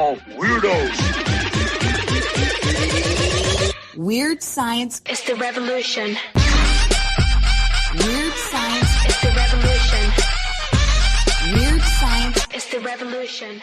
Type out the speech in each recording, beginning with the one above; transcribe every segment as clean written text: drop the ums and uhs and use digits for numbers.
all weirdos. Weird science is the revolution. Weird science is the revolution. Weird science is the revolution.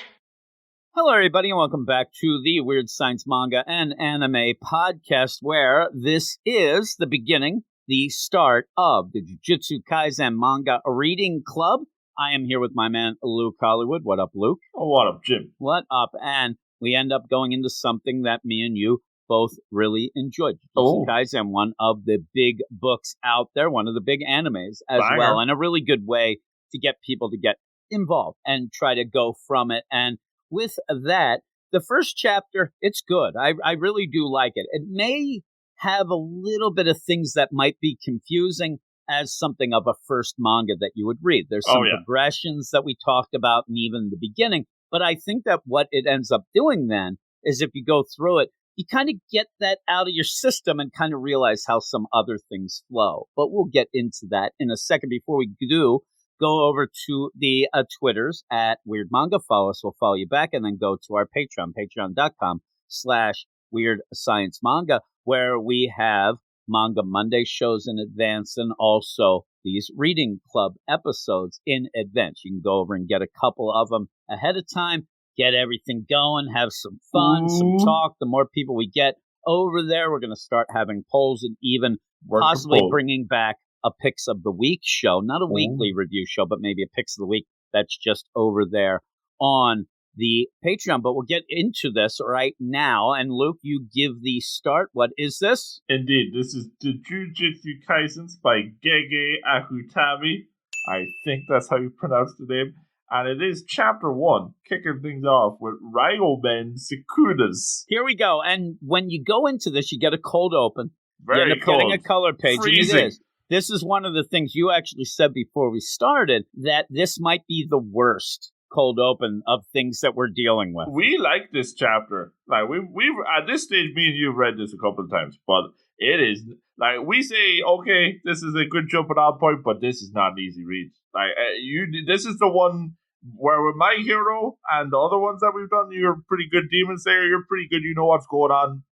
Hello, everybody, and welcome back to the Weird Science Manga and Anime podcast, where this is the beginning, the start of the Jujutsu Kaisen Manga Reading Club. I am here with my man, Luke Hollywood. What up, Luke? Oh, what up, Jim? What up? And we end up going into something that me and you both really enjoyed. Jujutsu Kaisen, one of the big books out there, one of the big animes as well, and a really good way to get people to get involved and try to go from it. And with that, the first chapter, it's good. I really do like it. It may have a little bit of things that might be confusing as something of a first manga that you would read. There's some progressions that we talked about in even the beginning, but I think that what it ends up doing then is if you go through it, you kind of get that out of your system and kind of realize how some other things flow. But we'll get into that in a second. Before we do, go over to the Twitters at Weird Manga. Follow us. We'll follow you back. And then go to our Patreon, patreon.com/Weird Science Manga, where we have Manga Monday shows in advance and also these reading club episodes in advance. You can go over and get a couple of them ahead of time, get everything going, have some fun, some talk. The more people we get over there, we're going to start having polls and even possibly bringing back a Picks of the Week show, not a weekly review show, but maybe a Picks of the Week that's just over there on the Patreon. But we'll get into this right now. And Luke, you give the start. What is this? Indeed, this is the Jujutsu Kaisen by Gege Akutami. I think that's how you pronounce the name. And it is chapter 1, kicking things off with Ryomen Sukunas. Here we go. And when you go into this, you get a cold open. Very you end up cold. getting a color page. Freezing. And it is. This is one of the things you actually said before we started, that this might be the worst cold open of things that we're dealing with. We like this chapter. Like we've at this stage, me and you have read this a couple of times, but it is like we say, okay, this is a good jumping off point, but this is not an easy read. Like this is the one where with My Hero and the other ones that we've done, you're pretty good. Demon Slayer, you're pretty good. You know what's going on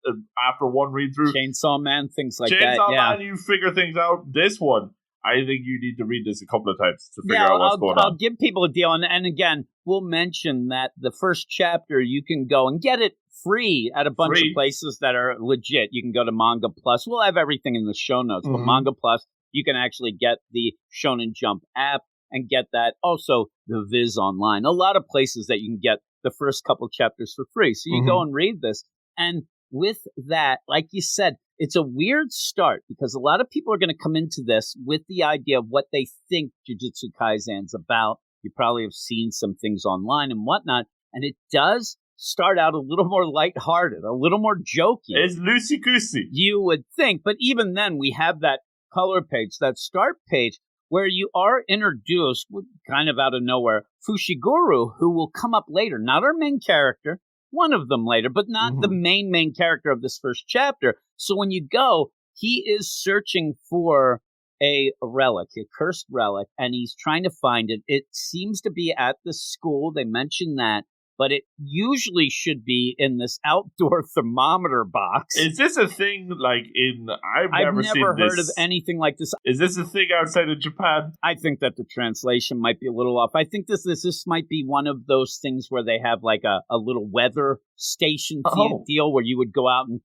after one read through. Chainsaw Man, things like that. Chainsaw Man, you figure things out. This one, I think you need to read this a couple of times to figure out what's going on. I'll give people a deal. And again, we'll mention that the first chapter, you can go and get it free at a bunch of places that are legit. You can go to Manga Plus. We'll have everything in the show notes. But Manga Plus, you can actually get the Shonen Jump app and get that. Also, the Viz Online. A lot of places that you can get the first couple chapters for free. So you go and read this. And with that, like you said, it's a weird start because a lot of people are going to come into this with the idea of what they think Jujutsu Kaisen's about. You probably have seen some things online and whatnot. And it does start out a little more lighthearted, a little more jokey. It's loosey-goosey. You would think. But even then, we have that color page, that start page, where you are introduced, kind of out of nowhere, Fushiguro, who will come up later. Not our main character, one of them later, but not the main character of this first chapter. So when you go, he is searching for a relic, a cursed relic, and he's trying to find it. It seems to be at the school. They mentioned that. But it usually should be in this outdoor thermometer box. Is this a thing like in... I've never heard of anything like this. Is this a thing outside of Japan? I think that the translation might be a little off. I think this might be one of those things where they have like a little weather station deal where you would go out and,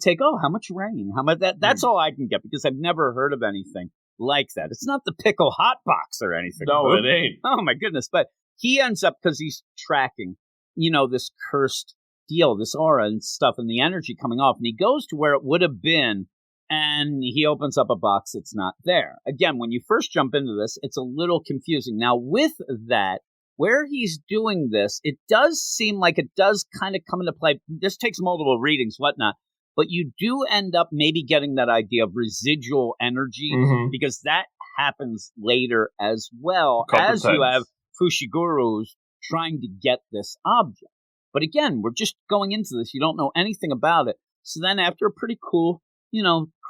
take, how much rain? How much that? That's all I can get because I've never heard of anything like that. It's not the pickle hot box or anything. No, it ain't. Oh, my goodness. But he ends up, because he's tracking, this cursed deal, this aura and stuff, and the energy coming off. And he goes to where it would have been, and he opens up a box that's not there. Again, when you first jump into this, it's a little confusing. Now, with that, where he's doing this, it does seem like it does kind of come into play. This takes multiple readings, whatnot. But you do end up maybe getting that idea of residual energy, because that happens later as well, as you have Fushiguro's trying to get this object. But again, we're just going into this. You don't know anything about it. So then after a pretty cool,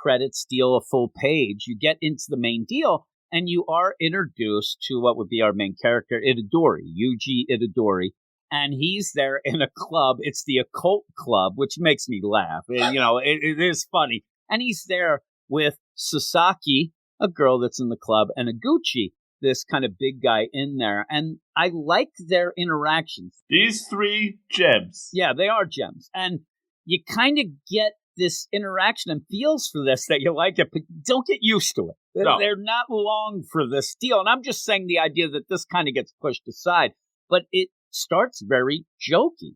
credits deal, a full page, you get into the main deal, and you are introduced to what would be our main character, Itadori, Yuji Itadori. and he's there in a club. It's the occult club, which makes me laugh. It is funny. And he's there with Sasaki, a girl that's in the club, and Iguchi, this kind of big guy in there. And I like their interactions. These three gems. Yeah, they are gems. And you kind of get this interaction and feels for this that you like it, but don't get used to it. No. They're not long for this deal. And I'm just saying the idea that this kind of gets pushed aside, but it starts very jokey.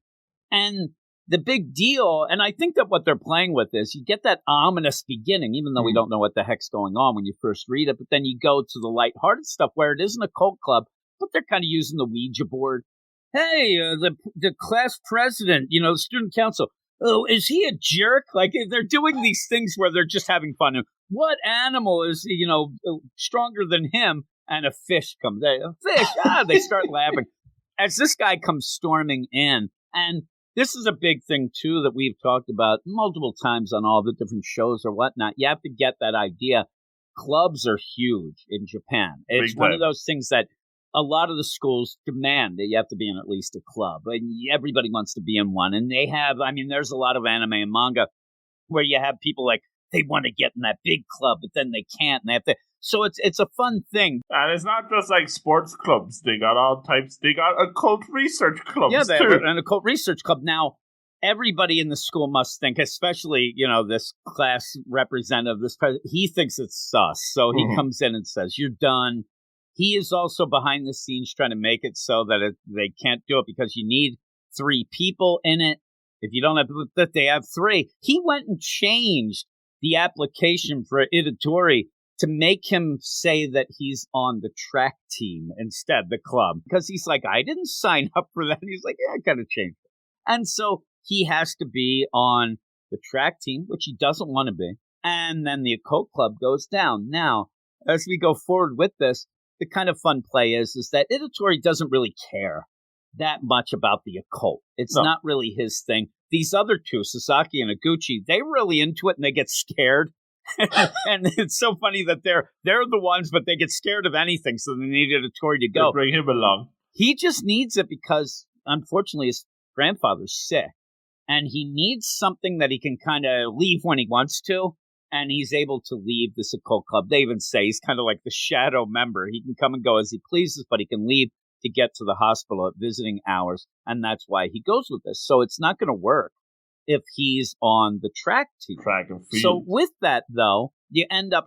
And the big deal, and I think that what they're playing with is you get that ominous beginning, even though we don't know what the heck's going on when you first read it, but then you go to the lighthearted stuff where it isn't a cult club, but they're kind of using the Ouija board. Hey, the class president, the student council, oh, is he a jerk? Like, they're doing these things where they're just having fun. What animal is, stronger than him? And a fish comes. A fish, they start laughing. As this guy comes storming in, and this is a big thing, too, that we've talked about multiple times on all the different shows or whatnot. You have to get that idea. Clubs are huge in Japan. It's one of those things that a lot of the schools demand that you have to be in at least a club. And everybody wants to be in one. And they have, there's a lot of anime and manga where you have people like, they want to get in that big club, but then they can't. And they have to. So it's a fun thing. And it's not just like sports clubs. They got all types. They got occult research clubs, yeah, they too. have an occult research club. Now, everybody in the school must think, especially, this class representative, this president, he thinks it's sus. So he comes in and says, you're done. He is also behind the scenes trying to make it so that they can't do it because you need 3 people in it. If you don't have that, they have 3. He went and changed the application for Itadori to make him say that he's on the track team instead, the club. Because he's like, I didn't sign up for that. And he's like, yeah, I gotta change it. And so he has to be on the track team, which he doesn't want to be. And then the occult club goes down. Now, as we go forward with this, the kind of fun play is that Itadori doesn't really care that much about the occult. It's not really his thing. These other 2, Sasaki and Iguchi, they're really into it and they get scared. And it's so funny that they're the ones, but they get scared of anything, so they need Itadori to go. They bring him along. He just needs it because, unfortunately, his grandfather's sick. And he needs something that he can kind of leave when he wants to. And he's able to leave this occult club. They even say he's kind of like the shadow member. He can come and go as he pleases, but he can leave to get to the hospital at visiting hours. And that's why he goes with this. So it's not going to work if he's on the track team. Track and field. So with that, though, you end up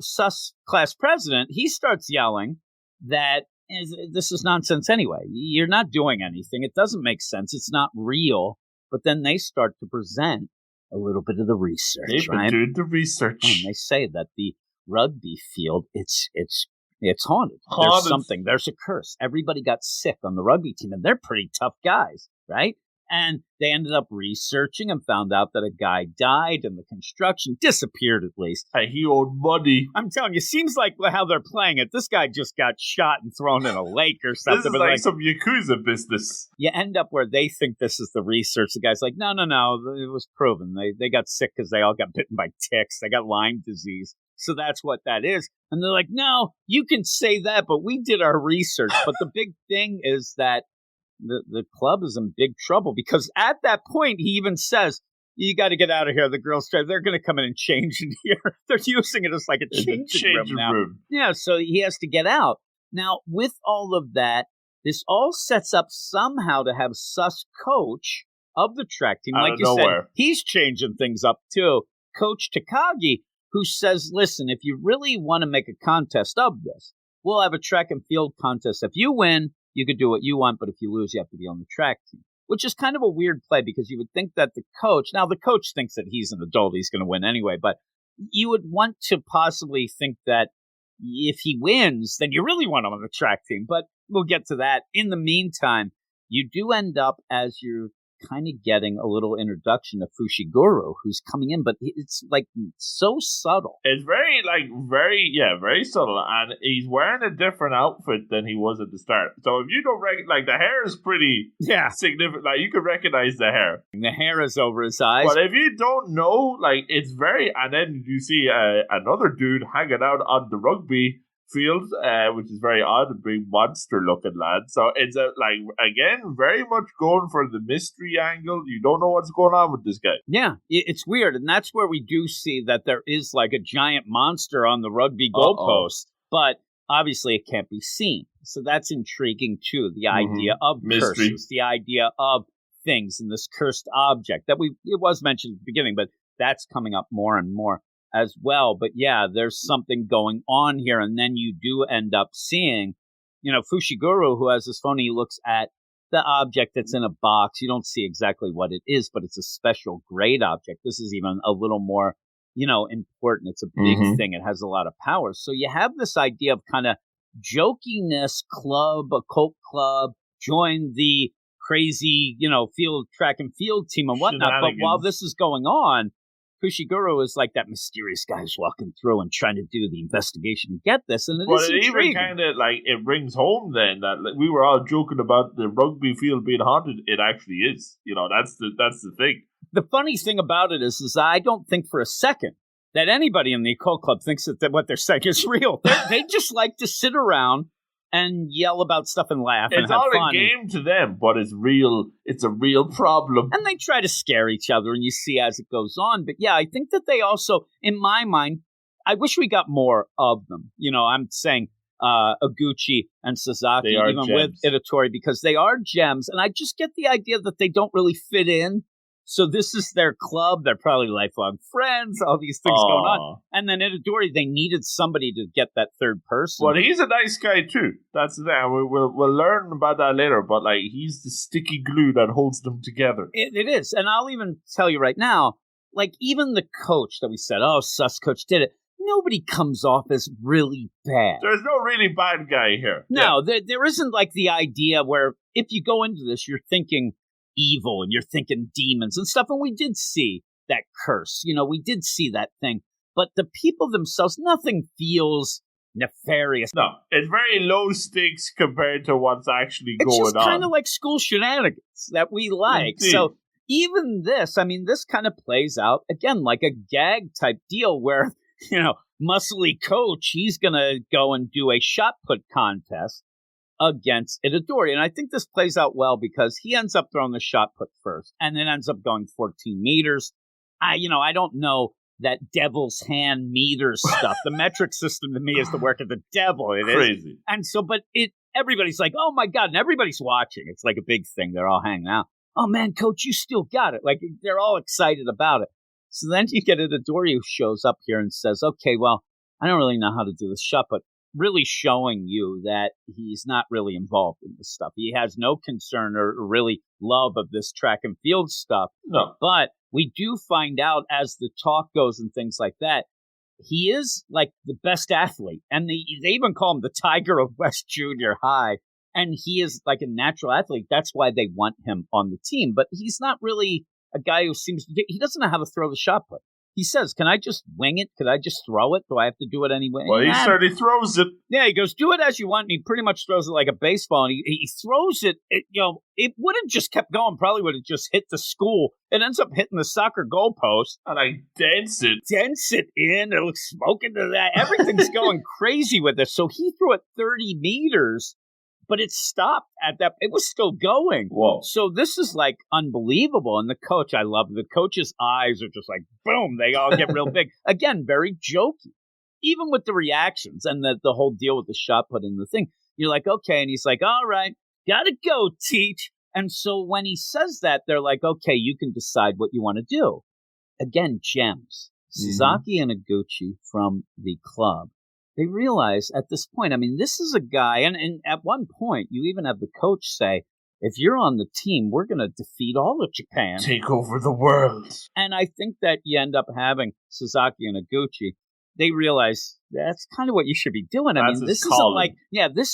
class president. He starts yelling that this is nonsense anyway. You're not doing anything. It doesn't make sense. It's not real. But then they start to present a little bit of the research. They've been doing the research. And they say that the rugby field, it's haunted. There's something. There's a curse. Everybody got sick on the rugby team, and they're pretty tough guys, right? And they ended up researching and found out that a guy died and the construction disappeared at least. And he owed money. I'm telling you, seems like how they're playing it. This guy just got shot and thrown in a lake or something. This is like some Yakuza business. You end up where they think this is the research. The guy's like, no, it was proven. They got sick because they all got bitten by ticks. They got Lyme disease. So that's what that is. And they're like, no, you can say that, but we did our research. But the big thing is that the club is in big trouble because at that point, he even says, you got to get out of here. The girls, they're going to come in and change in here. They're using it as like a changing room now. Yeah, so he has to get out. Now, with all of that, this all sets up somehow to have Sus coach of the track team. Like you said, he's changing things up too. Coach Takagi, who says, listen, if you really want to make a contest of this, we'll have a track and field contest. If you win, you could do what you want, but if you lose, you have to be on the track team. Which is kind of a weird play because you would think that the coach thinks that he's an adult, he's going to win anyway, but you would want to possibly think that if he wins, then you really want him on the track team, but we'll get to that. In the meantime, you do end up as you're kind of getting a little introduction of Fushiguro, who's coming in, but it's like so subtle. It's very subtle, and he's wearing a different outfit than he was at the start. So if you don't the hair is pretty significant. Like you could recognize the hair. The hair is over his eyes. But if you don't know, it's very, and then you see another dude hanging out on the rugby field, which is very odd, a big monster-looking land. So it's again, very much going for the mystery angle. You don't know what's going on with this guy. Yeah, it's weird, and that's where we do see that there is like a giant monster on the rugby goalpost, but obviously it can't be seen. So that's intriguing too. The idea of mystery. Curses, the idea of things in this cursed object that it was mentioned at the beginning, but that's coming up more and more as well. But yeah, there's something going on here, and then you do end up seeing, Fushiguro, who has his phone. He looks at the object that's in a box. You don't see exactly what it is, but it's a special grade object. This is even a little more, important. It's a big thing. It has a lot of power. So you have this idea of kind of jokiness club, a cult club, join the crazy, field track and field team and whatnot. But while this is going on, Fushiguro is like that mysterious guy who's walking through and trying to do the investigation and get this. And it even kind of it brings home then that we were all joking about the rugby field being haunted. It actually is. That's the thing. The funny thing about it is I don't think for a second that anybody in the occult club thinks that what they're saying is real. They just like to sit around and yell about stuff and laugh and have fun. It's all a game to them, but it's real. It's a real problem. And they try to scare each other, and you see as it goes on. But yeah, I think that they also, in my mind, I wish we got more of them. I'm saying Iguchi and Sasaki, even gems. with Itadori, because they are gems. And I just get the idea that they don't really fit in. So this is their club. They're probably lifelong friends. All these things going on. And then Itadori, they needed somebody to get that third person. Well, he's a nice guy too. That's the thing. We'll learn about that later. But he's the sticky glue that holds them together. It is. And I'll even tell you right now, even the coach that we said, sus coach did it. Nobody comes off as really bad. There's no really bad guy here. No, there isn't the idea where if you go into this, you're thinking evil and you're thinking demons and stuff. And we did see that curse. We did see that thing. But the people themselves, nothing feels nefarious. No, it's very low stakes compared to what's actually going on. It's just kind of like school shenanigans that we like. Indeed. So even this, this kind of plays out, again, like a gag type deal where, muscly coach, he's going to go and do a shot put contest against Itadori. And I think this plays out well because he ends up throwing the shot put first and then ends up going 14 meters. I don't know that devil's hand meters stuff. The metric system to me is the work of the devil. It is crazy. And so, but everybody's like, oh my God, and everybody's watching. It's like a big thing. They're all hanging out. Oh man, coach, you still got it. They're all excited about it. So then you get Itadori who shows up here and says, okay, well, I don't really know how to do this shot, but really showing you that he's not really involved in this stuff. He has no concern or really love of this track and field stuff. No. But we do find out as the talk goes and things like that, he is the best athlete. And they even call him the Tiger of West Junior High. And he is a natural athlete. That's why they want him on the team. But he's not really a guy who he doesn't know how to throw the shot put. He says, can I just wing it? Could I just throw it? Do I have to do it anyway? Well, he certainly throws it. Yeah, he goes, do it as you want. And he pretty much throws it like a baseball. And he throws it, it would have just kept going. Probably would have just hit the school. It ends up hitting the soccer goalpost. And I dents it. Dents it in. It looks smoking to that. Everything's going crazy with it. So he threw it 30 meters. But it stopped at that. It was still going. Whoa. So this is unbelievable. And the coach, I love it. The coach's eyes are just boom. They all get real big. Again, very jokey. Even with the reactions and the whole deal with the shot put in the thing. You're like, okay. And he's like, all right, gotta go, teach. And so when he says that, they're like, okay, you can decide what you want to do. Again, gems. Sasaki and Iguchi from the club. They realize at this point, this is a guy, and at one point, you even have the coach say, if you're on the team, we're going to defeat all of Japan. Take over the world. And I think that you end up having Sasaki and Iguchi. They realize that's kind of what you should be doing. This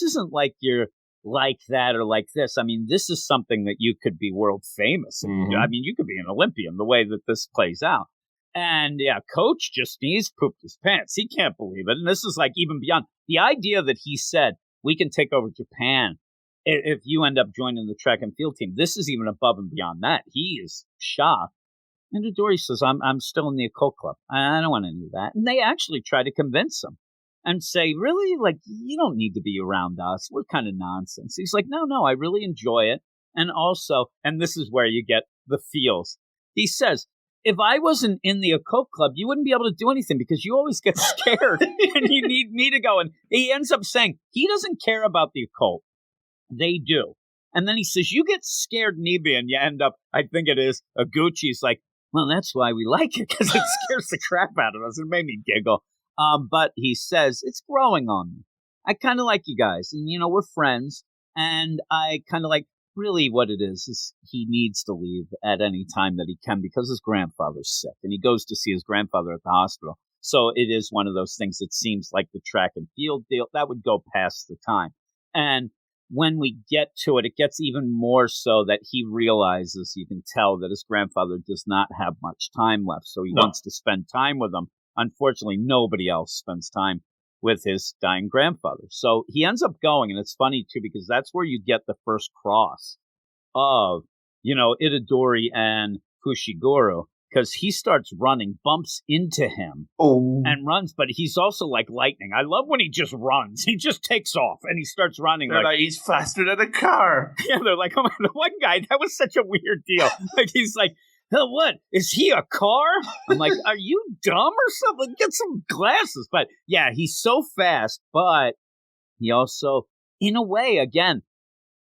isn't like you're like that or like this. This is something that you could be world famous. You could be an Olympian the way that this plays out. And yeah, coach just pooped his pants. He can't believe it. And this is even beyond the idea that he said, we can take over Japan if you end up joining the track and field team. This is even above and beyond that. He is shocked. And Itadori says, I'm still in the occult club. I don't want to do that. And they actually try to convince him. and say, really? Like, you don't need to be around us. We're kind of nonsense. He's like, no, I really enjoy it. And also, and this is where you get the feels. He says, if I wasn't in the occult club, you wouldn't be able to do anything because you always get scared and you need me to go. And he ends up saying he doesn't care about the occult. They do. And then he says, you get scared, Nibi, and you end up, I think it is, Aguchi's like, well, that's why we like it, because it scares the crap out of us. It made me giggle. But he says, it's growing on me. I kind of like you guys. And, we're friends. And I kind of like, really what it is he needs to leave at any time that he can because his grandfather's sick. And he goes to see his grandfather at the hospital. So it is one of those things that seems like the track and field deal. That would go past the time. And when we get to it, it gets even more so that he realizes, you can tell that his grandfather does not have much time left. So he wants to spend time with him. Unfortunately, nobody else spends time with his dying grandfather. So he ends up going, and it's funny, too, because that's where you get the first cross of, Itadori and Fushiguro, because he starts running, bumps into him, and runs, but he's also like lightning. I love when he just runs. He just takes off, and he starts running. They're like, he's faster than a car. Yeah, they're like, oh, the one guy, that was such a weird deal. Like, he's like, hell, what? Is he a car? I'm like, are you dumb or something? Get some glasses. But yeah, he's so fast, but he also, in a way, again,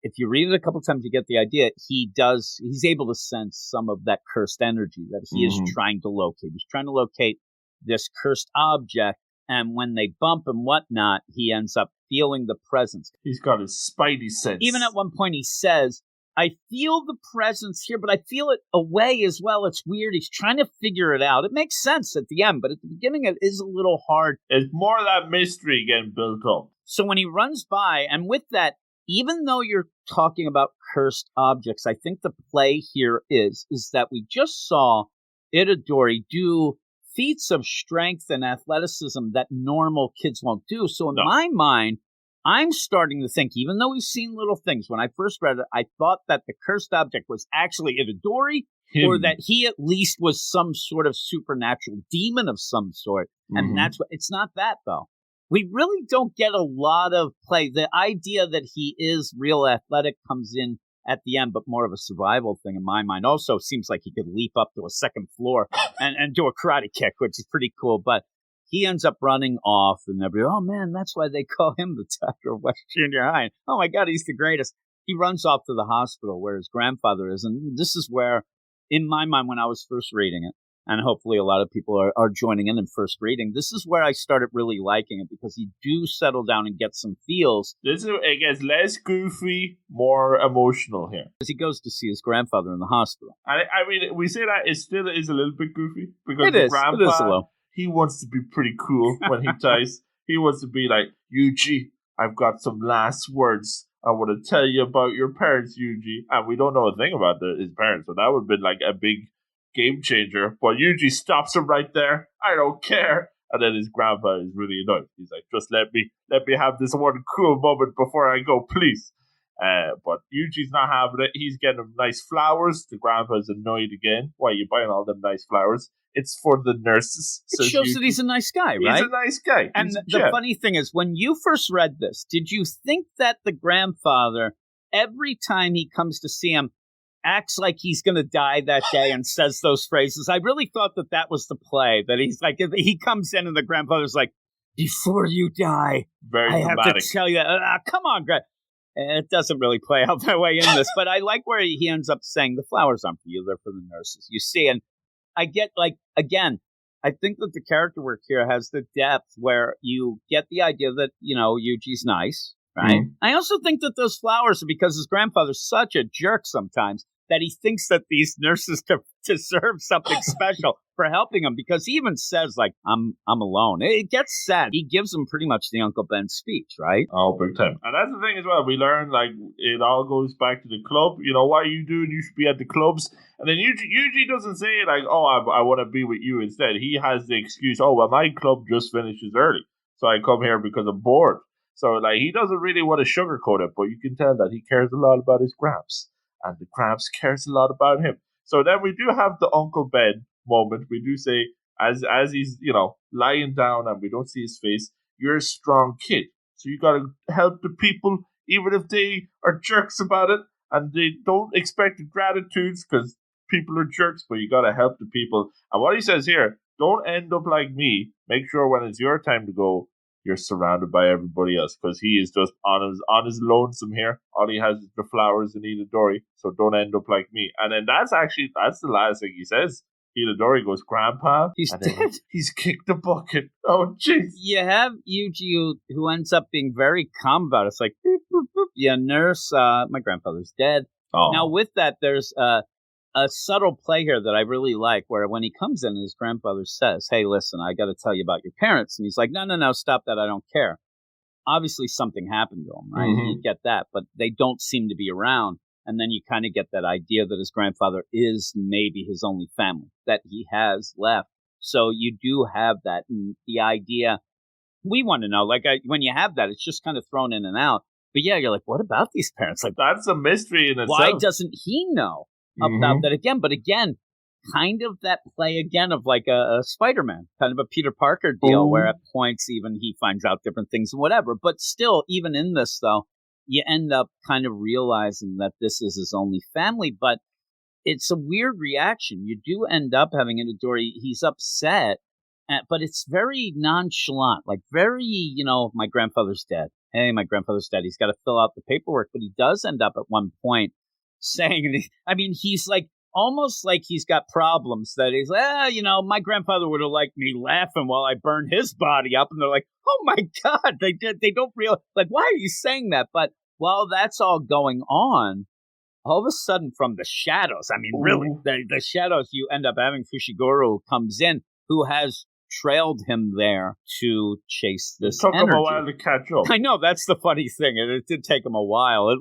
if you read it a couple times, you get the idea. He's able to sense some of that cursed energy that he is trying to locate. He's trying to locate this cursed object, and when they bump and whatnot, he ends up feeling the presence. He's got his spidey sense. Even at one point, he says, I feel the presence here, but I feel it away as well. It's weird. He's trying to figure it out. It makes sense at the end, but at the beginning, it is a little hard. It's more of that mystery getting built up. So when he runs by, and with that, even though you're talking about cursed objects, I think the play here is that we just saw Itadori do feats of strength and athleticism that normal kids won't do. So in my mind, I'm starting to think, even though we've seen little things, when I first read it, I thought that the cursed object was actually Itadori, or that he at least was some sort of supernatural demon of some sort. And that's what, it's not that though. We really don't get a lot of play. The idea that he is real athletic comes in at the end, but more of a survival thing in my mind. Also seems like he could leap up to a second floor and do a karate kick, which is pretty cool. But he ends up running off, and everybody, oh man, that's why they call him the Tiger of West Junior High. Oh my God, he's the greatest. He runs off to the hospital where his grandfather is. And this is where, in my mind, when I was first reading it, and hopefully a lot of people are joining in first reading, this is where I started really liking it, because you do settle down and get some feels. It gets less goofy, more emotional here. As he goes to see his grandfather in the hospital. I mean, we say that it still is a little bit goofy, because it is a little. He wants to be pretty cool when he dies. He wants to be like, Yuji, I've got some last words. I want to tell you about your parents, Yuji. And we don't know a thing about his parents, so that would have been like a big game changer. But Yuji stops him right there. I don't care. And then his grandpa is really annoyed. He's like, just let me have this one cool moment before I go, please. But Yuji's not having it. He's getting them nice flowers. The grandpa's annoyed again. Why are you buying all them nice flowers? It's for the nurses. It shows that he's a nice guy, right? He's a nice guy. And the funny thing is, when you first read this, did you think that the grandfather, every time he comes to see him, acts like he's going to die that day and says those phrases? I really thought that was the play, that he's like, he comes in and the grandfather's like, before you die, I have to tell you, come on, Greg. It doesn't really play out that way in this, but I like where he ends up saying the flowers aren't for you, they're for the nurses. You see, and I get, like, again, I think that the character work here has the depth where you get the idea that, Yuji's nice, right? I also think that those flowers are because his grandfather's such a jerk sometimes that he thinks that these nurses deserve something special for helping him, because he even says, like, I'm alone. It gets sad. He gives him pretty much the Uncle Ben speech, right? Oh, big time. And that's the thing as well. We learn, like, it all goes back to the club. What are you doing? You should be at the clubs. And then Yuji doesn't say, like, oh, I want to be with you instead. He has the excuse, oh, well, my club just finishes early, so I come here because I'm bored. So, like, he doesn't really want to sugarcoat it, but you can tell that he cares a lot about his gramps. And the Gramps cares a lot about him. So then we do have the Uncle Ben moment. We do say, as he's, lying down and we don't see his face, you're a strong kid. So you gotta help the people, even if they are jerks about it, and they don't expect gratitudes, because people are jerks, but you gotta help the people. And what he says here, don't end up like me. Make sure when it's your time to go, you're surrounded by everybody else, because he is just on his lonesome here. All he has is the flowers and Itadori, so don't end up like me. And then that's the last thing he says. Itadori goes, Grandpa, He's and then dead. He's kicked the bucket. Oh, jeez. You have Yuji who ends up being very calm about it. It's like, boop, boop, boop. Yeah, nurse, my grandfather's dead. Oh. Now, with that, there's a subtle play here that I really like, where when he comes in, his grandfather says, hey, listen, I got to tell you about your parents. And he's like, no, stop that. I don't care. Obviously, something happened to him, right? Mm-hmm. You get that, but they don't seem to be around. And then you kind of get that idea that his grandfather is maybe his only family that he has left. So you do have that. And the idea, we want to know, like when you have that, it's just kind of thrown in and out. But yeah, you're like, what about these parents? Like, that's a mystery in itself. why doesn't he know about that again? But again, kind of that play again of like a Spider-Man, kind of a Peter Parker deal, where at points even he finds out different things and whatever. But still, even in this, though, you end up kind of realizing that this is his only family. But it's a weird reaction. You do end up having Itadori, he's upset, but it's very nonchalant, like very, my grandfather's dead. Hey, my grandfather's dead. He's got to fill out the paperwork. But he does end up at one point saying, I mean, he's like, almost like he's got problems that he's like, my grandfather would have liked me laughing while I burned his body up. And they're like, oh my God, they don't realize, like, why are you saying that? But while that's all going on, all of a sudden from the shadows, I mean, really, the shadows, you end up having Fushiguro comes in, who has trailed him there to chase this energy. It took him a while to catch up. I know, that's the funny thing. It did take him a while. It,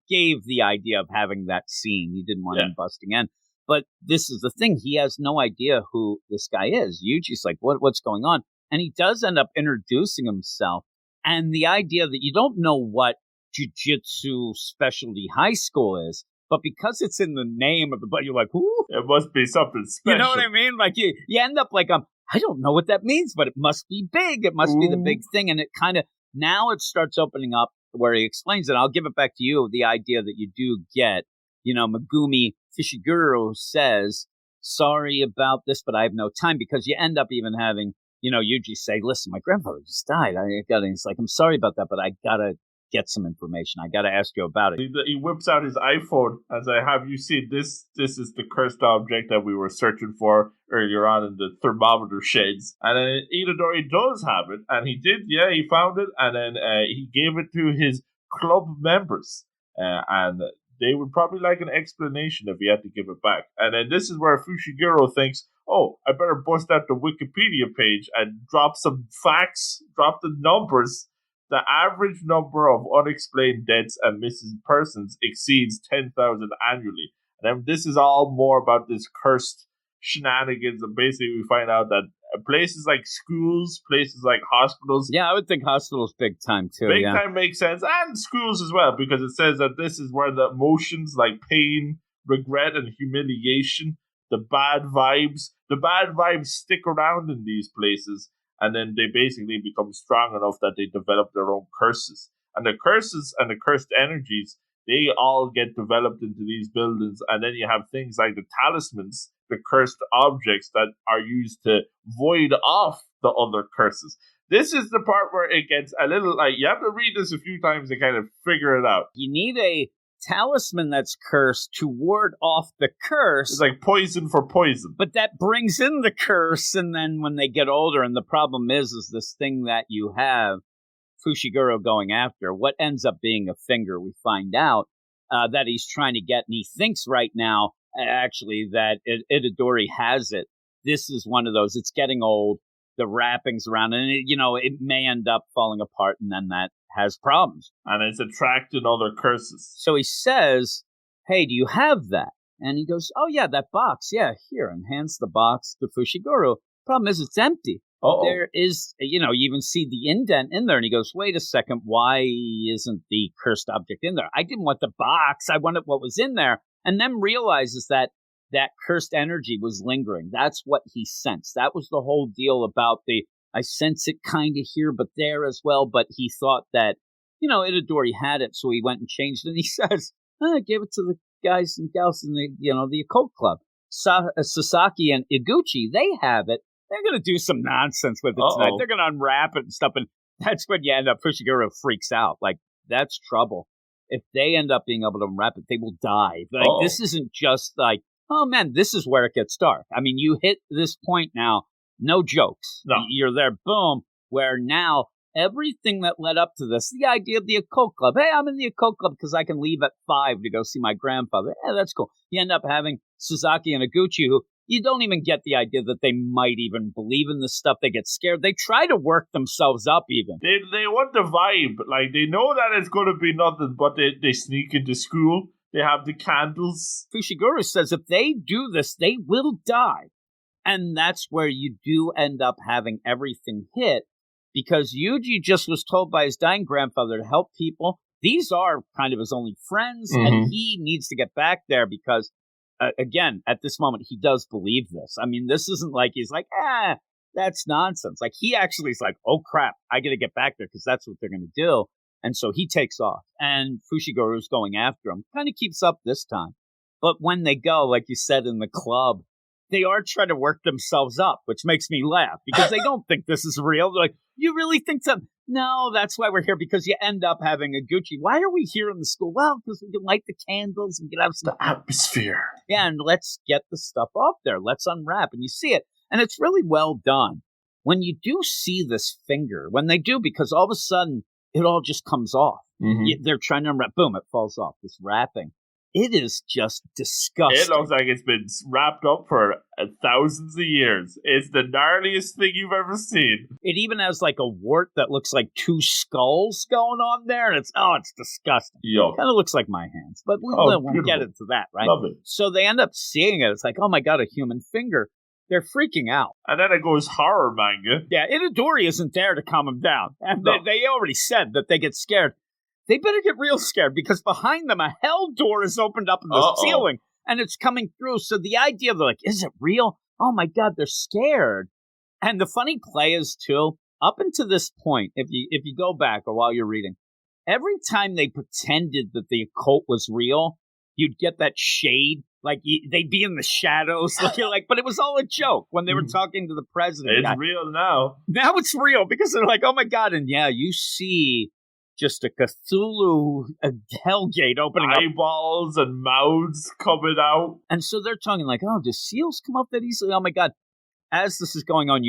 gave the idea of having that scene. He didn't want him busting in. But this is the thing. He has no idea who this guy is. Yuji's like, what's going on? And he does end up introducing himself. And the idea that you don't know what Jujutsu Specialty High School is, but because it's in the name of the, but you're like, ooh, it must be something special. You know what I mean? Like you end up like, I don't know what that means, but it must be big. It must be the big thing. And it kind of, now it starts opening up where he explains it. I'll give it back to you, the idea that you do get, Megumi Fushiguro says, sorry about this, but I have no time, because you end up even having, Yuji say, listen, my grandfather just died. He's like, I'm sorry about that, but I gotta get some information. I got to ask you about it. He whips out his iPhone, as I have you see. This is the cursed object that we were searching for earlier on in the thermometer shades. And then Itadori does have it, and he found it, and then he gave it to his club members, and they would probably like an explanation if he had to give it back. And then this is where Fushiguro thinks, oh, I better bust out the Wikipedia page and drop some facts, drop the numbers. The average number of unexplained deaths and missing persons exceeds 10,000 annually. And then this is all more about this cursed shenanigans. And basically we find out that places like schools, places like hospitals. Yeah, I would think hospitals big time too. Big time makes sense. And schools as well, because it says that this is where the emotions like pain, regret, and humiliation, the bad vibes stick around in these places. And then they basically become strong enough that they develop their own curses. And the curses and the cursed energies, they all get developed into these buildings. And then you have things like the talismans, the cursed objects that are used to void off the other curses. This is the part where it gets a little like, you have to read this a few times to kind of figure it out. You need a talisman that's cursed to ward off the curse. It's like poison for poison. But that brings in the curse, and then when they get older, and the problem is this thing that you have Fushiguro going after, what ends up being a finger, we find out that he's trying to get, and he thinks right now, actually, that Itadori has it. This is one of those, it's getting old, the wrappings around, and it may end up falling apart, and then that has problems. And it's attracting other curses. So he says, hey, do you have that? And he goes, oh, yeah, that box. Yeah, here. And hands the box to Fushiguro. Problem is, it's empty. Uh-oh. There is, you even see the indent in there. And he goes, wait a second, why isn't the cursed object in there? I didn't want the box. I wanted what was in there. And then realizes that cursed energy was lingering. That's what he sensed. That was the whole deal about the I sense it kind of here, but there as well. But he thought that, Itadori had it, so he went and changed it. And he says, I gave it to the guys and gals in the occult club. Sasaki and Iguchi, they have it. They're going to do some nonsense with it tonight. They're going to unwrap it and stuff. And that's when you end up, Fushiguro freaks out. Like, that's trouble. If they end up being able to unwrap it, they will die. Like, this isn't just like, oh man, this is where it gets dark. I mean, you hit this point now, no jokes. No. You're there, boom, where now everything that led up to this, the idea of the occult club. Hey, I'm in the occult club because I can leave at 5 to go see my grandfather. Yeah, that's cool. You end up having Sasaki and Iguchi, who you don't even get the idea that they might even believe in this stuff. They get scared. They try to work themselves up even. They want the vibe. Like, they know that it's going to be nothing, but they sneak into school. They have the candles. Fushiguro says if they do this, they will die. And that's where you do end up having everything hit, because Yuji just was told by his dying grandfather to help people. These are kind of his only friends, and he needs to get back there because, again, at this moment, he does believe this. I mean, this isn't like he's like, that's nonsense. Like, he actually is like, oh, crap, I got to get back there because that's what they're going to do. And so he takes off, and Fushiguro's going after him. Kind of keeps up this time. But when they go, like you said, in the club, they are trying to work themselves up, which makes me laugh because they don't think this is real. They're like, you really think so? No, that's why we're here, because you end up having Iguchi. Why are we here in the school? Well, because we can light the candles and get out some atmosphere. Yeah, and let's get the stuff up there. Let's unwrap. And you see it. And it's really well done. When you do see this finger, when they do, because all of a sudden, it all just comes off. They're trying to unwrap. Boom, it falls off. This wrapping. It is just disgusting. It looks like it's been wrapped up for thousands of years. It's the gnarliest thing you've ever seen. It even has like a wart that looks like 2 skulls going on there. And it's disgusting. Yo. Kind of looks like my hands. But we won't get into that, right? Love it. So they end up seeing it. It's like, oh my God, a human finger. They're freaking out. And then it goes horror manga. Yeah, Itadori isn't there to calm them down. And they already said that they get scared. They better get real scared, because behind them, a hell door is opened up in the ceiling, and it's coming through. So the idea, they're like, is it real? Oh my God, they're scared. And the funny play is, too, up until this point, if you go back or while you're reading, every time they pretended that the occult was real, you'd get that shade. Like, they'd be in the shadows, looking like, but it was all a joke when they were talking to the president. It's real now. Now it's real, because they're like, oh my God. And yeah, you see just a Cthulhu hellgate opening up. Eyeballs and mouths coming out. And so they're talking like, oh, do seals come up that easily? Oh my God. As this is going on,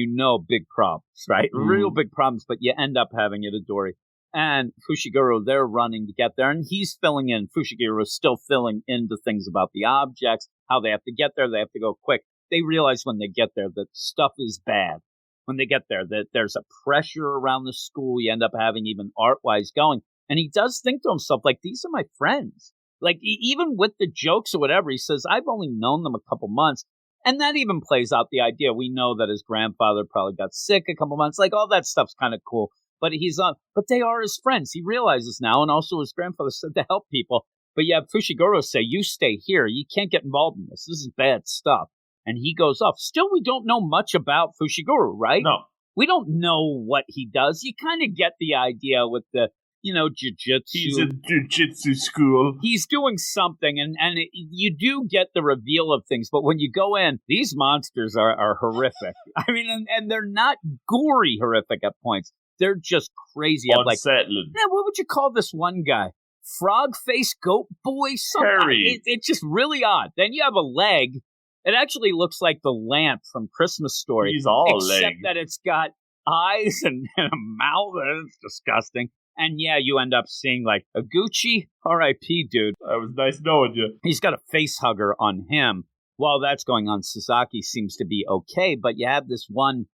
big problems, right? Real big problems, but you end up having Itadori and Fushiguro. They're running to get there, and he's filling in. Fushiguro is still filling into things about the objects, how they have to get there. They have to go quick. They realize when they get there that stuff is bad. When they get there, that there's a pressure around the school. You end up having even art-wise going. And he does think to himself, like, these are my friends. Like, even with the jokes or whatever, he says, I've only known them a couple months. And that even plays out the idea. We know that his grandfather probably got sick a couple months. Like, all that stuff's kind of cool. But but they are his friends. He realizes now. And also his grandfather said to help people. But you have Fushiguro say, you stay here. You can't get involved in this. This is bad stuff. And he goes off. Still, we don't know much about Fushiguro, right? No. We don't know what he does. You kind of get the idea with the, jujutsu. He's in jujutsu school. He's doing something, and you do get the reveal of things. But when you go in, these monsters are horrific. I mean, and they're not gory horrific at points. They're just crazy. Unsettling. What would you call this one guy? Frog face goat boy? It's just really odd. Then you have a leg. It actually looks like the lamp from Christmas Story. He's all except leg. that it's got eyes and a mouth. It's disgusting. And yeah, you end up seeing like a Gucci, R.I.P. dude. That was nice knowing you. He's got a face hugger on him. While that's going on, Sasaki seems to be okay, but you have this one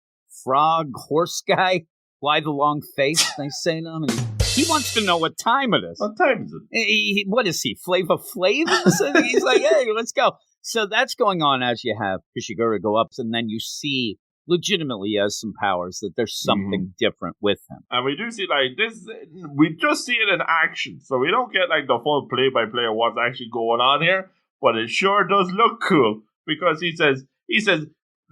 frog horse guy. Why the long face? They say to him. And he wants to know what time it is. What time is it? What is he? Flava Flav? He's like, hey, let's go. So that's going on as you have Fushiguro go up, and then you see legitimately he has some powers, that there's something different with him. And we do see like this, we just see it in action. So we don't get like the full play-by-play of what's actually going on here, but it sure does look cool, because he says,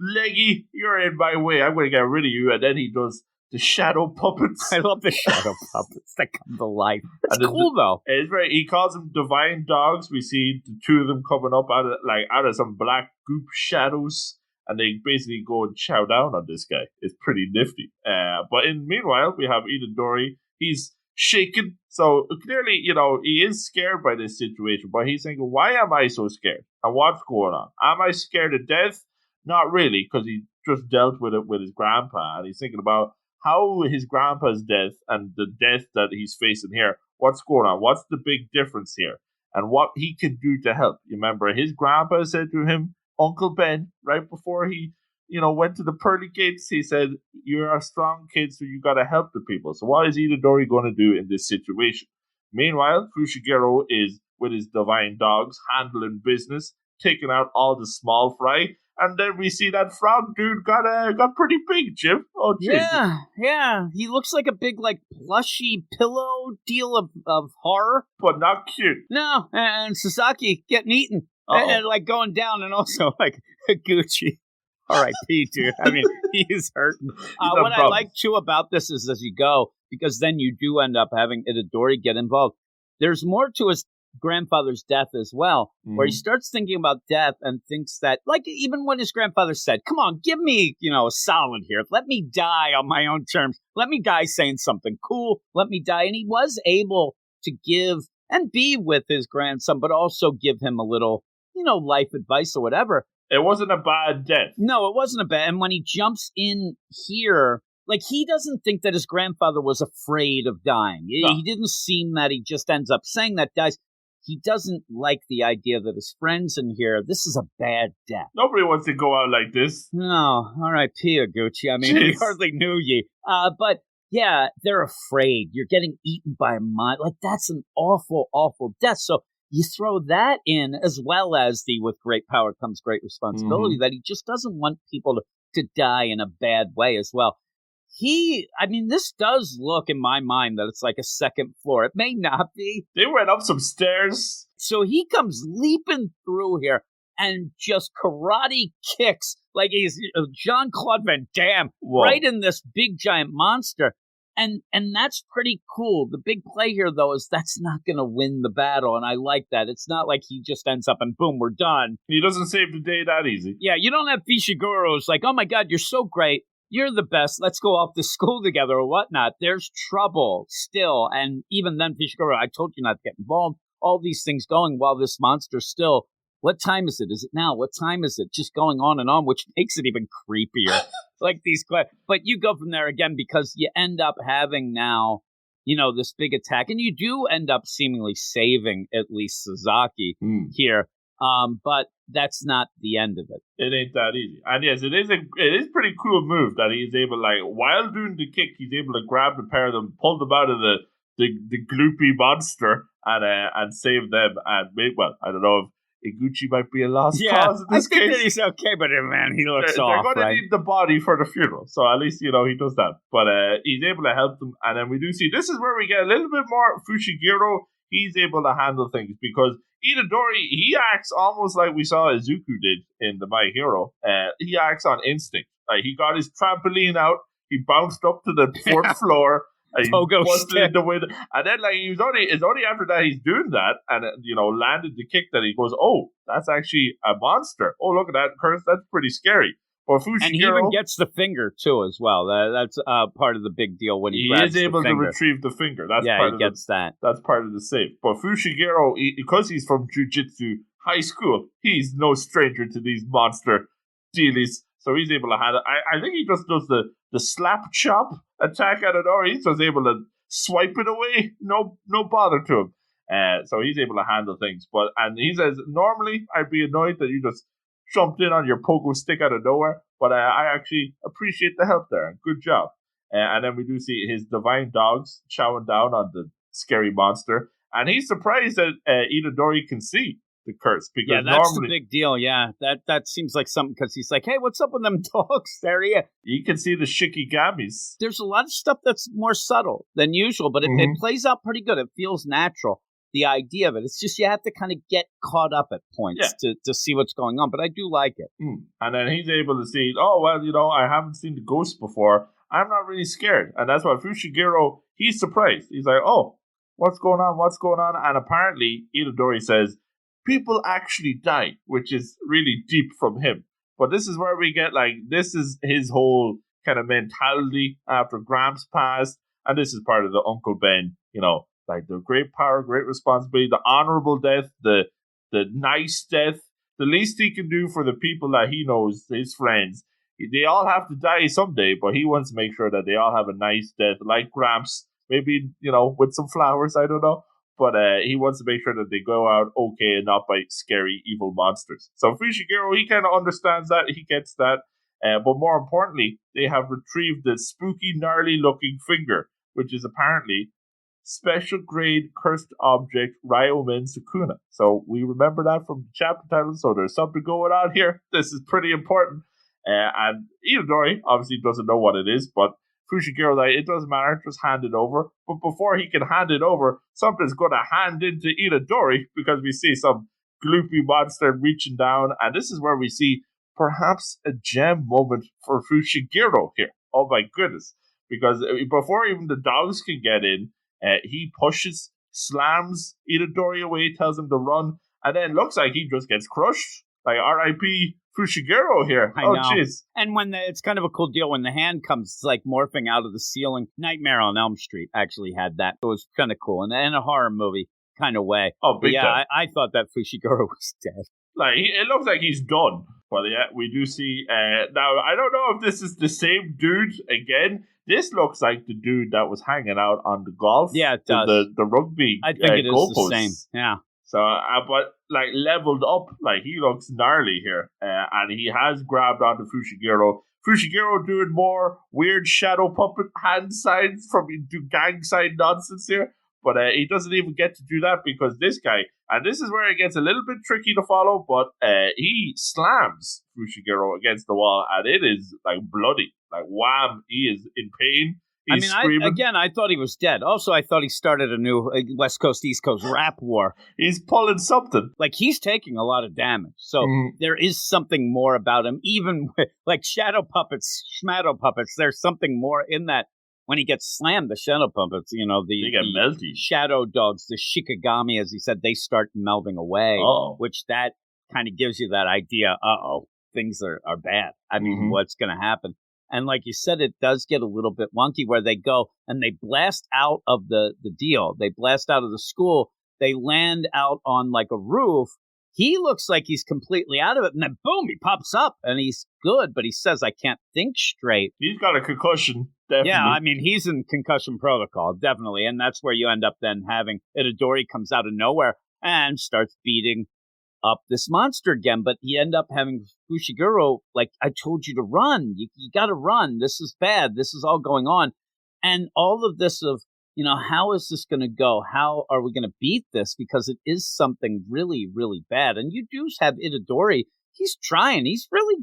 Leggy, you're in my way. I'm going to get rid of you. And then he does the shadow puppets. I love the shadow puppets that come to life. It's And cool, though. It's very. He calls them divine dogs. We see the two of them coming up out of some black goop shadows, and they basically go and chow down on this guy. It's pretty nifty. But meanwhile, we have Itadori. He's shaken. So clearly, he is scared by this situation. But he's thinking, why am I so scared? And what's going on? Am I scared of death? Not really, because he just dealt with it with his grandpa, and he's thinking about how his grandpa's death and the death that he's facing here, what's going on? What's the big difference here? And what he can do to help. You remember his grandpa said to him, Uncle Ben, right before he, went to the pearly gates, he said, you're a strong kid, so you got to help the people. So what is Itadori going to do in this situation? Meanwhile, Fushiguro is with his divine dogs, handling business, taking out all the small fry. And then we see that frog dude got pretty big, Jim. Oh, Jim. Yeah. He looks like a big, plushy pillow deal of horror. But not cute. No, and Sasaki getting eaten. And going down, and also, Gucci. R.I.P., dude. I mean, he's hurting. What I like, too, about this is as you go, because then you do end up having Itadori get involved. There's more to his grandfather's death as well, where he starts thinking about death and thinks that, even when his grandfather said, come on, give me, a solid here. Let me die on my own terms. Let me die saying something cool. Let me die. And he was able to give and be with his grandson, but also give him a little, life advice or whatever. It wasn't a bad death. No, it wasn't a bad. And when he jumps in here, he doesn't think that his grandfather was afraid of dying. No. He didn't seem that. He just ends up saying that dies. He doesn't like the idea that his friends in here, this is a bad death. Nobody wants to go out like this. No, R.I.P. Gucci. I mean, we hardly knew ye. But yeah, they're afraid. You're getting eaten by a mind. That's an awful, awful death. So you throw that in, as well as with great power comes great responsibility, that he just doesn't want people to die in a bad way as well. This does look in my mind that it's like a second floor. It may not be. They went up some stairs. So he comes leaping through here and just karate kicks like he's Jean-Claude Van Damme right in this big giant monster. And that's pretty cool. The big play here, though, is that's not going to win the battle, and I like that. It's not like he just ends up and boom, we're done. He doesn't save the day that easy. Yeah, you don't have Fushiguro's like, oh my God, you're so great. You're the best. Let's go off to school together or whatnot. There's trouble still. And even then, Fushiguro, I told you not to get involved. All these things going while this monster still. What time is it? Is it now? What time is it? Just going on and on, which makes it even creepier. These questions. But you go from there again because you end up having now, this big attack. And you do end up seemingly saving at least Sasaki here. But that's not the end of it. It ain't that easy. And yes, it is a pretty cool move that he's able, while doing the kick, he's able to grab the pair of them, pull them out of the gloopy monster and save them. And I don't know if Iguchi might be a lost cause in this case. I think that he's okay, but man, he looks off, they're going to need the body for the funeral, so at least, he does that. But he's able to help them, and then we do see, this is where we get a little bit more Fushiguro. He's able to handle things, because Itadori, he acts almost like we saw Izuku did in the My Hero. He acts on instinct. He got his trampoline out, he bounced up to the fourth floor, he busted in the window, and then it's only after that he's doing that and landed the kick that he goes, oh, that's actually a monster. Oh, look at that curse, that's pretty scary. Or Fushiguro, and he even gets the finger too as well. That's part of the big deal when he is able to retrieve the finger. That's That's part of the save. But Fushiguro, because he's from Jujutsu High School, he's no stranger to these monster dealies. So he's able to handle. I think he just does the slap chop attack out of the door. He's just able to swipe it away. No bother to him. So he's able to handle things. And he says, normally I'd be annoyed that you just jumped in on your pogo stick out of nowhere, but I actually appreciate the help there. Good job. And then we do see his divine dogs chowing down on the scary monster, and he's surprised that Itadori can see the curse, because that's the big deal. Yeah, that seems like something, because he's like, hey, what's up with them dogs there? Yeah, you can see the shikigamis. There's a lot of stuff that's more subtle than usual, but it plays out pretty good. It feels natural. the idea of it. It's just you have to kind of get caught up at points to see what's going on. But I do like it. And then he's able to see, oh, well, I haven't seen the ghost before. I'm not really scared. And that's why Fushiguro, he's surprised. He's like, oh, what's going on? What's going on? And apparently, Itadori says, people actually die, which is really deep from him. But this is where we get, this is his whole kind of mentality after Gramps passed. And this is part of the Uncle Ben, the great power, great responsibility, the honorable death, the nice death, the least he can do for the people that he knows, his friends. They all have to die someday, but he wants to make sure that they all have a nice death, like Gramps, maybe, with some flowers, I don't know. But he wants to make sure that they go out okay and not by scary, evil monsters. So Fushiguro, he kind of understands that, he gets that. But more importantly, they have retrieved the spooky, gnarly-looking finger, which is apparently special grade cursed object Ryomen Sukuna. So we remember that from the chapter title, so there's something going on here. This is pretty important. And Itadori obviously doesn't know what it is, but Fushiguro, it doesn't matter, just hand it over. But before he can hand it over, something's going to hand into Itadori, because we see some gloopy monster reaching down, and this is where we see perhaps a gem moment for Fushiguro here. Oh my goodness. Because before even the dogs can get in, he pushes, slams Itadori away, tells him to run, and then looks like he just gets crushed. Like R.I.P. Fushiguro here. I know. Jeez. And when it's kind of a cool deal when the hand comes, it's like morphing out of the ceiling. Nightmare on Elm Street actually had that. It was kind of cool. And in a horror movie kind of way. Oh, big time. I thought that Fushiguro was dead. It looks like he's done. But yeah, we do see... now, I don't know if this is the same dude again. This looks like the dude that was hanging out on the golf. Yeah, it does. The rugby I think it is goalposts. the same. Yeah. So, but leveled up, he looks gnarly here, and he has grabbed onto Fushiguro. Fushiguro doing more weird shadow puppet hand signs from gang sign nonsense here, but he doesn't even get to do that because this guy, and this is where it gets a little bit tricky to follow, but he slams Fushiguro against the wall, and it is bloody, wham! He is in pain. He's screaming. I thought he was dead. Also, I thought he started a new West Coast, East Coast rap war. He's pulling something. He's taking a lot of damage. So there is something more about him. Even with, shadow puppets, schmadow puppets, there's something more in that. When he gets slammed, the shadow puppets, they get melty. Shadow dogs, the Shikigami, as he said, they start melting away. Which that kind of gives you that idea, things are bad. I mean, what's going to happen? And like you said, it does get a little bit wonky where they go and they blast out of the deal. They blast out of the school. They land out on a roof. He looks like he's completely out of it. And then boom, he pops up and he's good. But he says, I can't think straight. He's got a concussion. Definitely. Yeah, I mean, he's in concussion protocol, definitely. And that's where you end up then having Itadori comes out of nowhere and starts beating up this monster again, but you end up having Fushiguro, I told you to run. You got to run. This is bad. This is all going on. And all of this of, how is this going to go? How are we going to beat this? Because it is something really, really bad. And you do have Itadori. He's trying. He's really,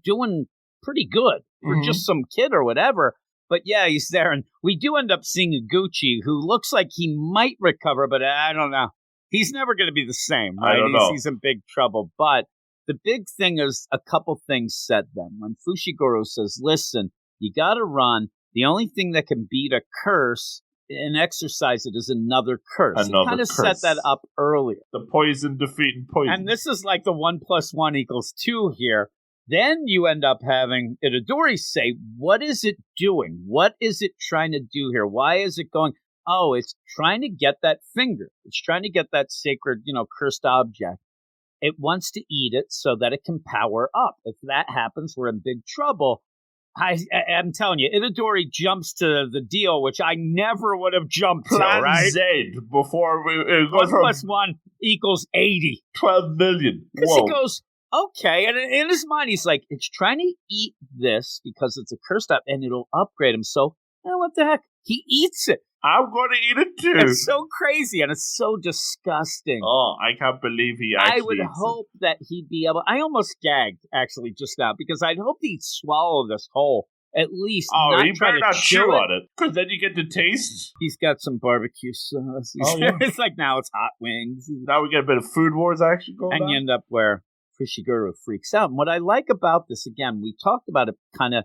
doing pretty good for just some kid or whatever. But yeah, he's there. And we do end up seeing Iguchi, who looks like he might recover, but I don't know. He's never going to be the same, right? I don't know. He's in big trouble. But the big thing is a couple things said then. When Fushiguro says, listen, you got to run. The only thing that can beat a curse and exercise it is another curse. He kind of set that up earlier. The poison defeating poison. And this is the 1 + 1 = 2 here. Then you end up having Itadori say, what is it doing? What is it trying to do here? Why is it going... Oh, it's trying to get that finger. It's trying to get that sacred, cursed object. It wants to eat it so that it can power up. If that happens, we're in big trouble. I'm telling you, Itadori jumps to the deal, which I never would have jumped to, right? Z before it One goes from + 1 = 80. 12 million. Because he goes, okay. And in his mind, he's like, it's trying to eat this because it's a cursed up and it'll upgrade him. So, what the heck? He eats it. I'm going to eat it too. It's so crazy and it's so disgusting. Oh, I can't believe he actually I would hope that he'd be able... I almost gagged, actually, just now, because I'd hope he'd swallow this whole at least Oh, not you try better to not chew chew it. on it, because then you get the taste. He's got some barbecue sauce. Yeah. It's like now it's hot wings. Now we get a bit of Food Wars action going on. And you end up where Fushiguro freaks out. And what I like about this, again, we talked about it kind of,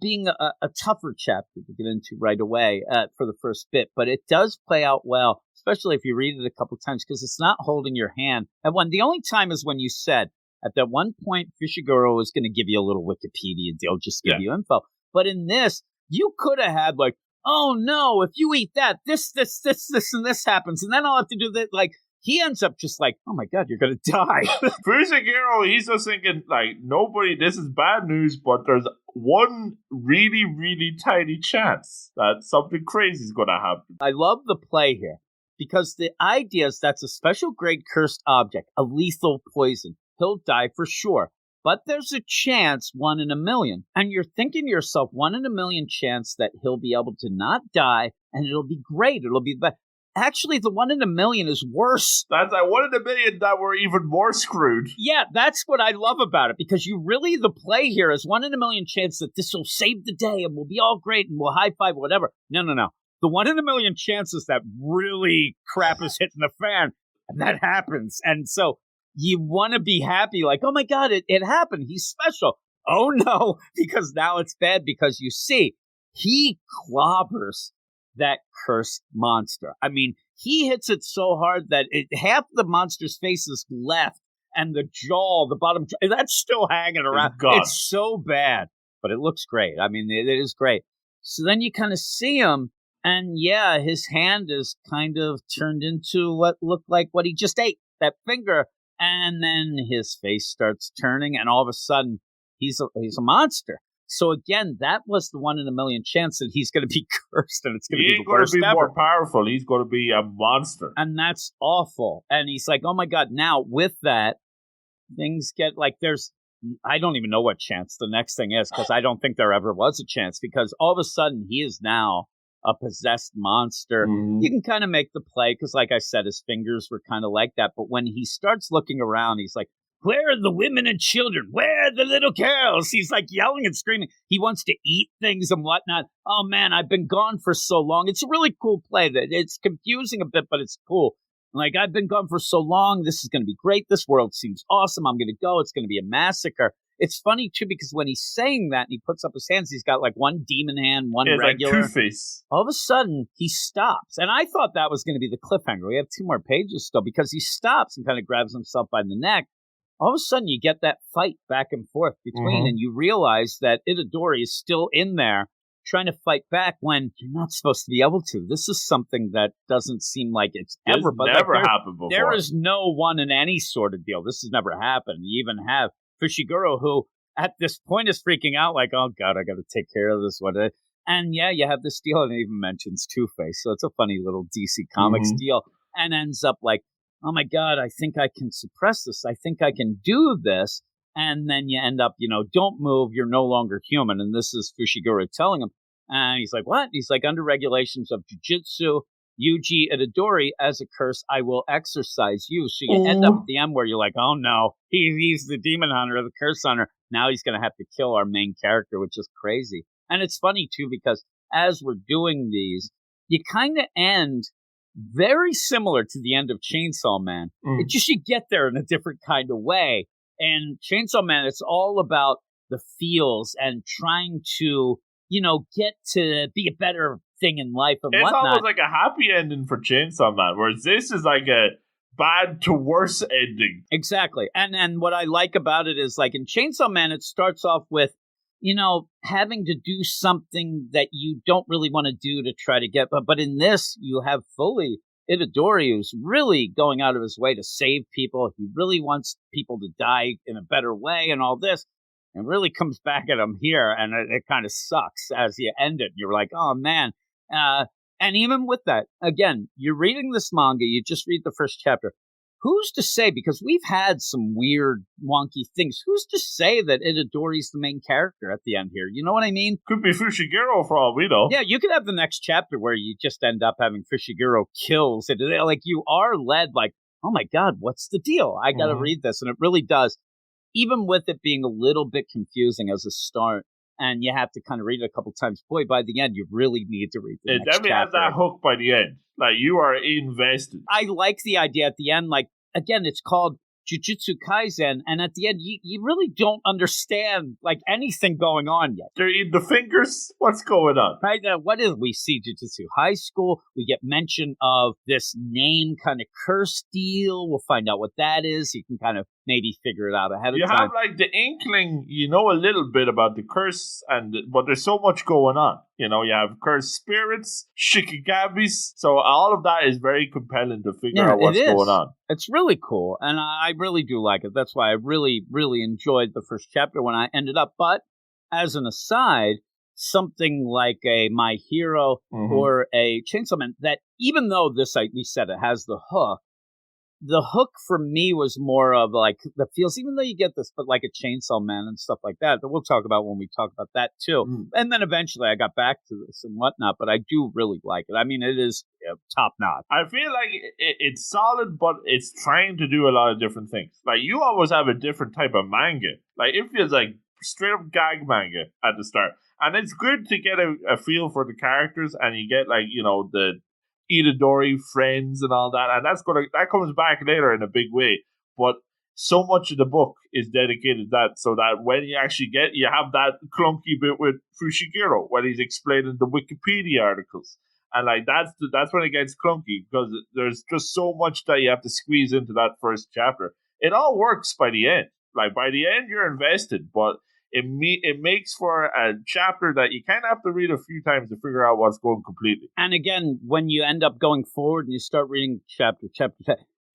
being a tougher chapter to get into right away for the first bit, but it does play out well, especially if you read it a couple times, because it's not holding your hand. And the only time is when you said, at that one point, Fushiguro is going to give you a little Wikipedia deal, just give you info. But in this, you could have had like, oh no, if you eat that, this, and this happens, and then I'll have to do that. Like, he ends up just like, oh my God, you're going to die. Fushiguro, he's just thinking, like, this is bad news, but there's one really, really tiny chance that something crazy is going to happen. I love the play here, because the idea is that's a special grade cursed object, a lethal poison. He'll die for sure. But there's a chance, 1 in a million. And you're thinking to yourself, 1 in a million chance that he'll be able to not die, and it'll be great. It'll be bad. Actually, the 1 in a million is worse. That's like 1 in a million that we're even more screwed. Yeah, that's what I love about it, because the play here is 1 in a million chance that this will save the day and we'll be all great and we'll high five, whatever. No. The 1 in a million chances that really crap is hitting the fan, and that happens. And so you want to be happy, like, oh my God, it happened. He's special. Oh no, because now it's bad, because you see, he clobbers that cursed monster. I mean, he hits it so hard that half the monster's face is left, and the jaw, the bottom jaw, that's still hanging around. It's so bad, but it looks great. I mean, it is great. So then you kind of see him, and yeah, his hand is kind of turned into what looked like what he just ate, that finger. And then his face starts turning, and all of a sudden, he's a monster. So again, that was the 1 in a million chance that he's going to be cursed, and it's going to be the worst ever. He ain't going to be more powerful. He's going to be a monster. And that's awful. And he's like, oh my God, now with that, things get like I don't even know what chance the next thing is, because I don't think there ever was a chance, because all of a sudden, he is now a possessed monster. Mm-hmm. You can kind of make the play, because like I said, his fingers were kind of like that. But when he starts looking around, he's like, where are the women and children? Where are the little girls? He's like yelling and screaming. He wants to eat things and whatnot. Oh man, I've been gone for so long. It's a really cool play. It's confusing a bit, but it's cool. Like, I've been gone for so long. This is going to be great. This world seems awesome. I'm going to go. It's going to be a massacre. It's funny, too, because when he's saying that and he puts up his hands, he's got like one demon hand, one regular. Like Two-Face. All of a sudden, he stops. And I thought that was going to be the cliffhanger. We have 2 more pages still, because he stops and kind of grabs himself by the neck. All of a sudden, you get that fight back and forth between, and you realize that Itadori is still in there trying to fight back when you're not supposed to be able to. This is something that doesn't seem like it's ever happened before. There is no one in any sort of deal. This has never happened. You even have Fushiguro, who at this point is freaking out, like, oh God, I got to take care of this one. And yeah, you have this deal, and it even mentions Two-Face. So it's a funny little DC Comics deal, and ends up like, oh my God, I think I can suppress this. I think I can do this. And then you end up, don't move. You're no longer human. And this is Fushiguro telling him. And he's like, what? He's like, under regulations of Jujutsu, Yuji Itadori, as a curse, I will exorcise you. So you end up at the end where you're like, oh no, he's the demon hunter, the curse hunter. Now he's going to have to kill our main character, which is crazy. And it's funny too, because as we're doing these, you kind of end very similar to the end of Chainsaw Man. It just, you get there in a different kind of way. And Chainsaw Man, it's all about the feels and trying to, get to be a better thing in life and whatnot. It's almost like a happy ending for Chainsaw Man, whereas this is like a bad to worse ending. Exactly. And what I like about it is, like in Chainsaw Man, it starts off with, having to do something that you don't really want to do to try to get, but in this, you have fully Itadori, who's really going out of his way to save people. He really wants people to die in a better way and all this. And really comes back at him here, and it kind of sucks as you end it. You're like, oh, man. And even with that, again, you're reading this manga, you just read the first chapter. Who's to say, because we've had some weird, wonky things, who's to say that Itadori's the main character at the end here? You know what I mean? Could be Fushiguro for all we know. Yeah, you could have the next chapter where you just end up having Fushiguro kills it. Like, you are led like, oh my God, what's the deal? I got to read this. And it really does. Even with it being a little bit confusing as a start, and you have to kind of read it a couple times. Boy, by the end, you really need to read the It next definitely has chapter. that hook by the end. Like, you are invested. I like the idea at the end. Like, again, it's called Jujutsu Kaisen, and at the end, you really don't understand, like, anything going on yet. They're eating the fingers? What's going on? Right now, what is we see Jujutsu High School? We get mention of this name kind of curse deal. We'll find out what that is. You can kind of maybe figure it out ahead of time. You have like the inkling, you know, a little bit about the curse, but there's so much going on. You know, you have cursed spirits, shikigabis, so all of that is very compelling to figure out what's going on. It's really cool, and I really do like it. That's why I really, really enjoyed the first chapter when I ended up. But as an aside, something like a My Hero or a Chainsaw Man, that even though this, like we said, it has the hook for me was more of like the feels, even though you get this, but like a Chainsaw Man and stuff like that we'll talk about when we talk about that too. And then eventually I got back to this and whatnot, but I do really like it. I mean, it is top notch. I feel like it's solid, but it's trying to do a lot of different things. Like, you always have a different type of manga. Like, it feels like straight up gag manga at the start. And it's good to get a feel for the characters, and you get, like, you know, the Itadori friends and all that, and that comes back later in a big way. But so much of the book is dedicated to that, so that when you actually you have that clunky bit with Fushiguro when he's explaining the Wikipedia articles, and like that's when it gets clunky, because there's just so much that you have to squeeze into that first chapter. It all works by the end. Like, by the end, you're invested, but it makes for a chapter that you kind of have to read a few times to figure out what's going completely. And again, when you end up going forward and you start reading chapter,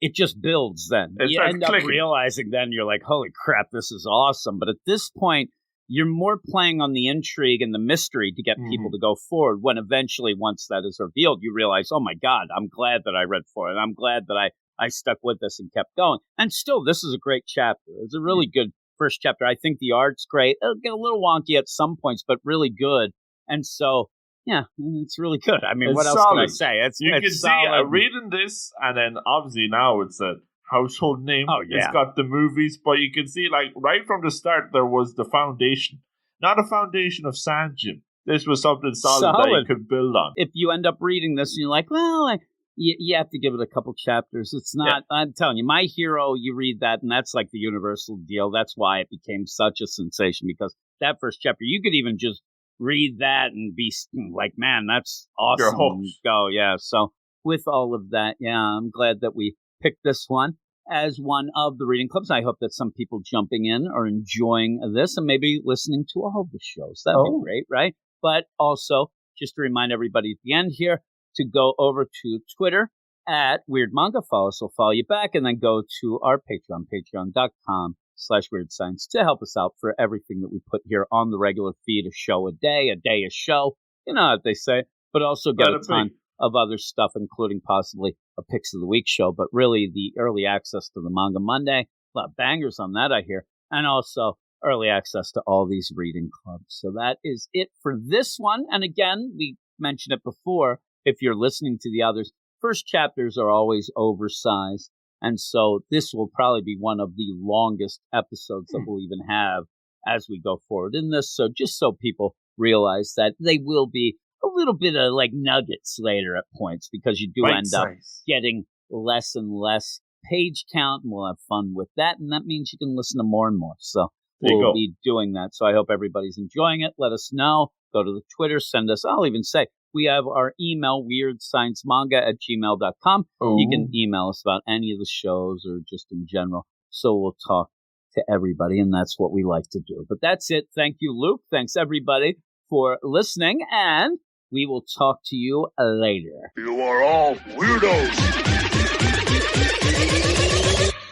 it just builds then. You end up realizing then, you're like, holy crap, this is awesome. But at this point, you're more playing on the intrigue and the mystery to get people to go forward, when eventually, once that is revealed, you realize, oh my God, I'm glad that I read for it. I'm glad that I stuck with this and kept going. And still, this is a great chapter. It's a really good first chapter. I think the art's great. It'll get a little wonky at some points, but really good. And so, yeah, it's really good. I mean, it's what else solid. can I say? You can see, reading this, and then obviously now it's a household name. Oh, yeah. It's got the movies, but you can see, like, right from the start, there was the foundation. Not a foundation of Sanjin. This was something solid that you could build on. If you end up reading this and you're like, well, you have to give it a couple chapters. It's not, I'm telling you, My Hero, you read that, and that's like the universal deal. That's why it became such a sensation, because that first chapter, you could even just read that and be like, man, that's awesome. You're hooked. Go, yeah. So with all of that, yeah, I'm glad that we picked this one as one of the reading clubs. I hope that some people jumping in are enjoying this and maybe listening to all of the shows. That'd be great, right? But also, just to remind everybody at the end here, to go over to Twitter at Weird Manga. Follow us, we'll follow you back, and then go to our Patreon, patreon.com/Weird Science, to help us out for everything that we put here on the regular feed. A show a day a show. You know what they say. But also get a ton of other stuff, including possibly a Picks of the Week show, but really the early access to the Manga Monday. A lot of bangers on that, I hear. And also early access to all these reading clubs. So that is it for this one. And again, we mentioned it before, if you're listening to the others, first chapters are always oversized. And so this will probably be one of the longest episodes that we'll even have as we go forward in this. So just so people realize that they will be a little bit of like nuggets later at points, because you do end up getting less and less page count, and we'll have fun with that. And that means you can listen to more and more. So we'll be doing that. So I hope everybody's enjoying it. Let us know. Go to the Twitter, send us, I'll even say, we have our email, weirdsciencemanga@gmail.com. You can email us about any of the shows or just in general. So we'll talk to everybody, and that's what we like to do. But that's it. Thank you, Luke. Thanks, everybody, for listening, and we will talk to you later. You are all weirdos.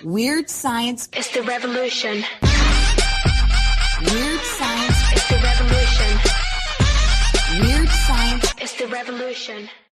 Weird science It's the revolution. Weird science It's the revolution. Weird science It's the revolution.